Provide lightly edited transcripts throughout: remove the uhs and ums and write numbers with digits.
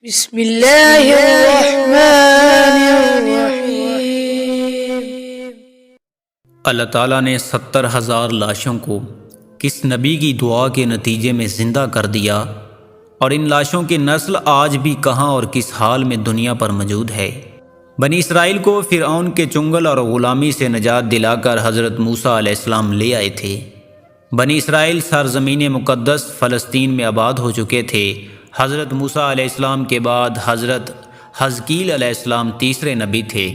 بسم اللہ الرحمن الرحیم۔ اللہ تعالیٰ نے 70,000 لاشوں کو کس نبی کی دعا کے نتیجے میں زندہ کر دیا، اور ان لاشوں کی نسل آج بھی کہاں اور کس حال میں دنیا پر موجود ہے۔ بنی اسرائیل کو فرعون کے چنگل اور غلامی سے نجات دلا کر حضرت موسیٰ علیہ السلام لے آئے تھے۔ بنی اسرائیل سرزمین مقدس فلسطین میں آباد ہو چکے تھے۔ حضرت موسیٰ علیہ السلام کے بعد حضرت حزقیل علیہ السلام تیسرے نبی تھے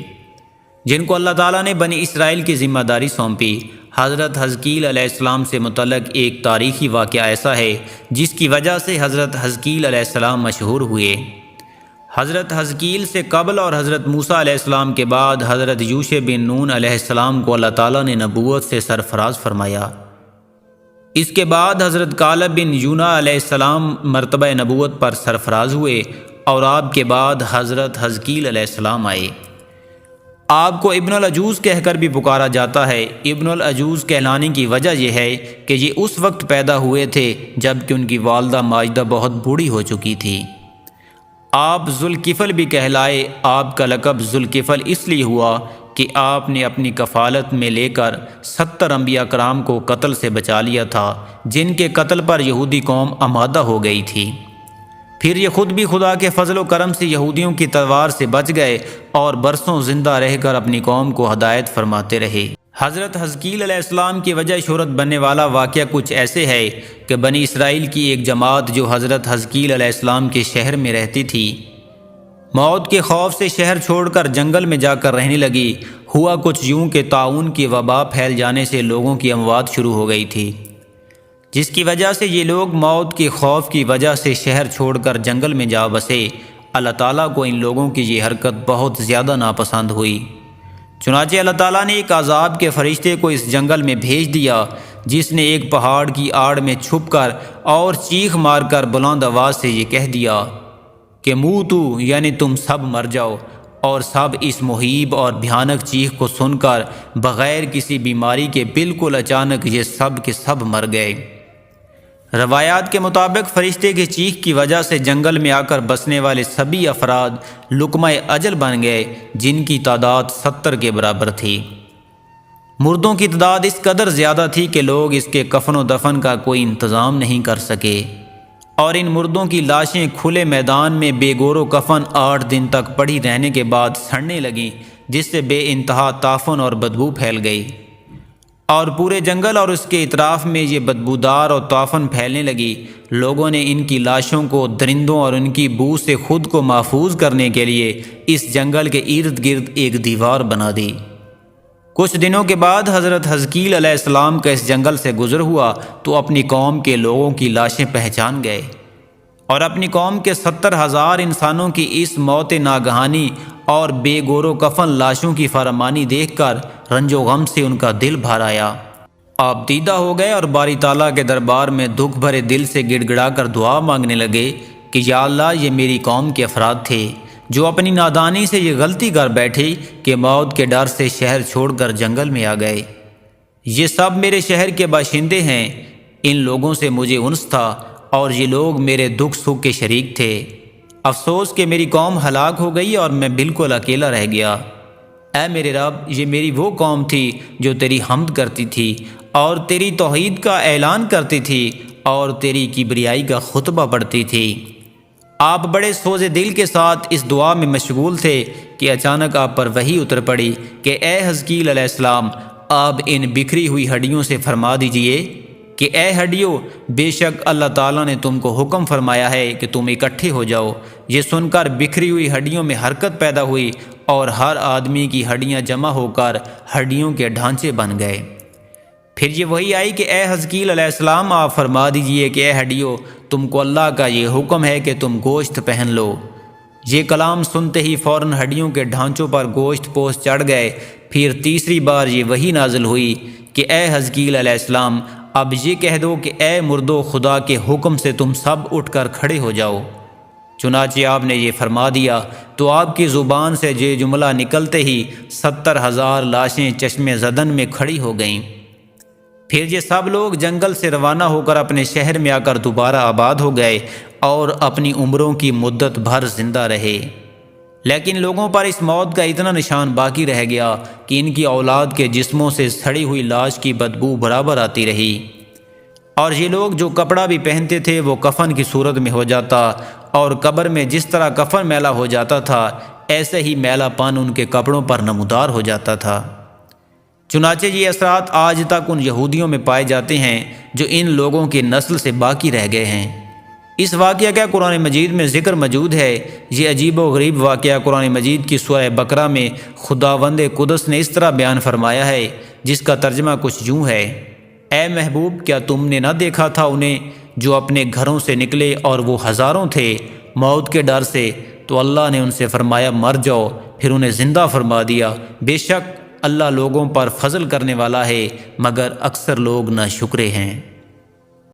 جن کو اللہ تعالیٰ نے بنی اسرائیل کی ذمہ داری سونپی۔ حضرت حزقیل علیہ السلام سے متعلق ایک تاریخی واقعہ ایسا ہے جس کی وجہ سے حضرت حزقیل علیہ السلام مشہور ہوئے۔ حضرت حزقیل سے قبل اور حضرت موسیٰ علیہ السلام کے بعد حضرت یوشع بن نون علیہ السلام کو اللہ تعالیٰ نے نبوت سے سرفراز فرمایا۔ اس کے بعد حضرت کالب بن یونا علیہ السلام مرتبہ نبوت پر سرفراز ہوئے، اور آپ کے بعد حضرت حزقیل علیہ السلام آئے۔ آپ کو ابن العجوز کہہ کر بھی پکارا جاتا ہے۔ ابن العجوز کہلانے کی وجہ یہ ہے کہ یہ اس وقت پیدا ہوئے تھے جب کہ ان کی والدہ ماجدہ بہت بوڑھی ہو چکی تھی۔ آپ ذوالکفل بھی کہلائے۔ آپ کا لقب ذوالکفل اس لیے ہوا کہ آپ نے اپنی کفالت میں لے کر 70 انبیاء کرام کو قتل سے بچا لیا تھا جن کے قتل پر یہودی قوم آمادہ ہو گئی تھی۔ پھر یہ خود بھی خدا کے فضل و کرم سے یہودیوں کی تلوار سے بچ گئے اور برسوں زندہ رہ کر اپنی قوم کو ہدایت فرماتے رہے۔ حضرت حزقیل علیہ السلام کی وجہ شہرت بننے والا واقعہ کچھ ایسے ہے کہ بنی اسرائیل کی ایک جماعت جو حضرت حزقیل علیہ السلام کے شہر میں رہتی تھی، موت کے خوف سے شہر چھوڑ کر جنگل میں جا کر رہنے لگی۔ ہوا کچھ یوں کہ طاعون کی وبا پھیل جانے سے لوگوں کی اموات شروع ہو گئی تھی، جس کی وجہ سے یہ لوگ موت کے خوف کی وجہ سے شہر چھوڑ کر جنگل میں جا بسے۔ اللہ تعالیٰ کو ان لوگوں کی یہ حرکت بہت زیادہ ناپسند ہوئی، چنانچہ اللہ تعالیٰ نے ایک عذاب کے فرشتے کو اس جنگل میں بھیج دیا جس نے ایک پہاڑ کی آڑ میں چھپ کر اور چیخ مار کر بلند آواز سے یہ کہہ دیا کہ موتو، یعنی تم سب مر جاؤ۔ اور سب اس مہیب اور بھیانک چیخ کو سن کر بغیر کسی بیماری کے بالکل اچانک یہ سب کے سب مر گئے۔ روایات کے مطابق فرشتے کی چیخ کی وجہ سے جنگل میں آ کر بسنے والے سبھی افراد لقمہ اجل بن گئے جن کی تعداد 70 کے برابر تھی۔ مردوں کی تعداد اس قدر زیادہ تھی کہ لوگ اس کے کفن و دفن کا کوئی انتظام نہیں کر سکے، اور ان مردوں کی لاشیں کھلے میدان میں بے گور و کفن 8 دن تک پڑی رہنے کے بعد سڑنے لگیں، جس سے بے انتہا تعفن اور بدبو پھیل گئی، اور پورے جنگل اور اس کے اطراف میں یہ بدبودار اور تعفن پھیلنے لگی۔ لوگوں نے ان کی لاشوں کو درندوں اور ان کی بو سے خود کو محفوظ کرنے کے لیے اس جنگل کے ارد گرد ایک دیوار بنا دی۔ کچھ دنوں کے بعد حضرت حزقیل علیہ السلام کا اس جنگل سے گزر ہوا تو اپنی قوم کے لوگوں کی لاشیں پہچان گئے، اور اپنی قوم کے 70,000 انسانوں کی اس موت ناگہانی اور بے گور و کفن لاشوں کی فرمانی دیکھ کر رنج و غم سے ان کا دل بھر آیا۔ آپ دیدہ ہو گئے اور باری تعالیٰ کے دربار میں دکھ بھرے دل سے گڑ گڑا کر دعا مانگنے لگے کہ یا اللہ، یہ میری قوم کے افراد تھے جو اپنی نادانی سے یہ غلطی کر بیٹھی کہ موت کے ڈر سے شہر چھوڑ کر جنگل میں آ گئے۔ یہ سب میرے شہر کے باشندے ہیں، ان لوگوں سے مجھے انس تھا اور یہ لوگ میرے دکھ سکھ کے شریک تھے۔ افسوس کہ میری قوم ہلاک ہو گئی اور میں بالکل اکیلا رہ گیا۔ اے میرے رب، یہ میری وہ قوم تھی جو تیری حمد کرتی تھی اور تیری توحید کا اعلان کرتی تھی اور تیری کبریائی کا خطبہ پڑھتی تھی۔ آپ بڑے سوز دل کے ساتھ اس دعا میں مشغول تھے کہ اچانک آپ پر وحی اتر پڑی کہ اے حزقیل علیہ السلام، آپ ان بکھری ہوئی ہڈیوں سے فرما دیجئے کہ اے ہڈیوں، بے شک اللہ تعالیٰ نے تم کو حکم فرمایا ہے کہ تم اکٹھے ہو جاؤ۔ یہ سن کر بکھری ہوئی ہڈیوں میں حرکت پیدا ہوئی اور ہر آدمی کی ہڈیاں جمع ہو کر ہڈیوں کے ڈھانچے بن گئے۔ پھر یہ وہی آئی کہ اے حزقیل علیہ السلام، آپ فرما دیجئے کہ اے ہڈیوں، تم کو اللہ کا یہ حکم ہے کہ تم گوشت پہن لو۔ یہ کلام سنتے ہی فوراً ہڈیوں کے ڈھانچوں پر گوشت پوش چڑھ گئے۔ پھر تیسری بار یہ وحی نازل ہوئی کہ اے حزقیل علیہ السلام، اب یہ کہہ دو کہ اے مردو، خدا کے حکم سے تم سب اٹھ کر کھڑے ہو جاؤ۔ چنانچہ آپ نے یہ فرما دیا تو آپ کی زبان سے یہ جملہ نکلتے ہی 70,000 لاشیں چشم زدن میں کھڑی ہو گئیں۔ پھر یہ سب لوگ جنگل سے روانہ ہو کر اپنے شہر میں آ کر دوبارہ آباد ہو گئے اور اپنی عمروں کی مدت بھر زندہ رہے، لیکن لوگوں پر اس موت کا اتنا نشان باقی رہ گیا کہ ان کی اولاد کے جسموں سے سڑی ہوئی لاش کی بدبو برابر آتی رہی، اور یہ لوگ جو کپڑا بھی پہنتے تھے وہ کفن کی صورت میں ہو جاتا، اور قبر میں جس طرح کفن میلا ہو جاتا تھا ایسے ہی میلا پن ان کے کپڑوں پر نمودار ہو جاتا تھا۔ چنانچہ یہ اثرات آج تک ان یہودیوں میں پائے جاتے ہیں جو ان لوگوں کی نسل سے باقی رہ گئے ہیں۔ اس واقعہ کا قرآن مجید میں ذکر موجود ہے۔ یہ عجیب و غریب واقعہ قرآن مجید کی سورہ بقرہ میں خداوند قدس نے اس طرح بیان فرمایا ہے، جس کا ترجمہ کچھ یوں ہے: اے محبوب، کیا تم نے نہ دیکھا تھا انہیں جو اپنے گھروں سے نکلے اور وہ ہزاروں تھے موت کے ڈر سے، تو اللہ نے ان سے فرمایا مر جاؤ، پھر انہیں زندہ فرما دیا۔ بے شک اللہ لوگوں پر فضل کرنے والا ہے، مگر اکثر لوگ ناشکرے ہیں۔